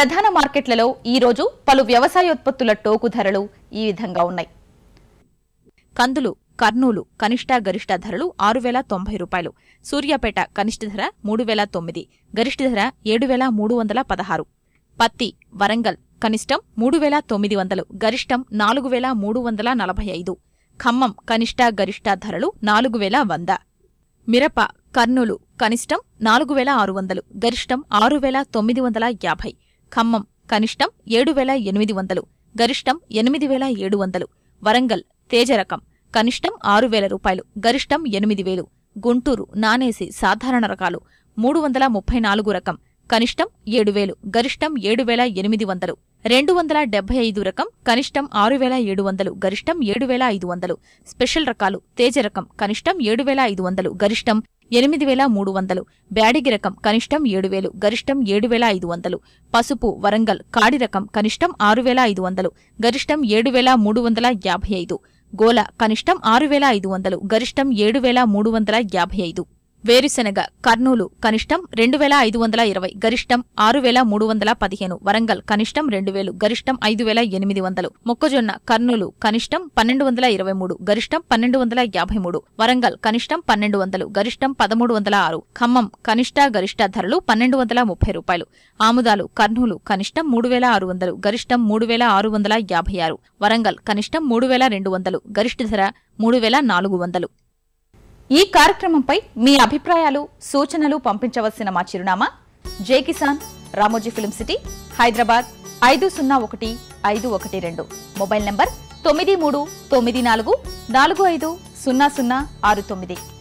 ప్రధాన మార్కెట్లలో ఈ రోజు పలు వ్యవసాయోత్పత్తుల టోకు ధరలు ఈ విధంగా ఉన్నాయి. కందులు కర్నూలు కనిష్ట గరిష్ట ధరలు 6090 రూపాయలు. సూర్యాపేట కనిష్ట ధర 3009, గరిష్ట ధర 7316. పత్తి వరంగల్ కనిష్టం 3900, గరిష్టం 4345. ఖమ్మం కనిష్ట గరిష్ట ధరలు 4100. మిరప కర్నూలు కనిష్టం 4600, గరిష్టం 6950. ఖమ్మం కనిష్టం 7800, గరిష్టం 8700. వరంగల్ తేజ రకం కనిష్టం 6000 రూపాయలు, గరిష్టం 8000. గుంటూరు నానేసి సాధారణ రకాలు 334 రకం కనిష్టం 7000, గరిష్టం 7800. 275 రకం కనిష్టం 6700, గరిష్టం 7500. స్పెషల్ రకాలు తేజ రకం కనిష్టం 7500, గరిష్టం 8300. బ్యాడిగి రకం కనిష్టం 7000, గరిష్టం 7500. పసుపు వరంగల్ కాడి రకం కనిష్టం 6500, గరిష్టం 7355. గోల కనిష్టం 6500, గరిష్టం 7355. వేరుశెనగ కర్నూలు కనిష్టం 2520, గరిష్టం 6315. వరంగల్ కనిష్టం 2000, గరిష్టం 5800. మొక్కజొన్న కర్నూలు కనిష్టం 1223, గరిష్టం 1253. వరంగల్ కనిష్టం 1200, గరిష్టం 1306. ఖమ్మం కనిష్ట గరిష్ట ధరలు 1230 రూపాయలు. ఆముదాలు కర్నూలు కనిష్టం 3600, గరిష్టం 3656. వరంగల్ కనిష్టం 3200, గరిష్ట ధర 3400. ఈ కార్యక్రమంపై మీ అభిప్రాయాలు సూచనలు పంపించవలసిన మా చిరునామా జై Kisan Ramoji film city Hyderabad 501512. Mobile number 9394450069.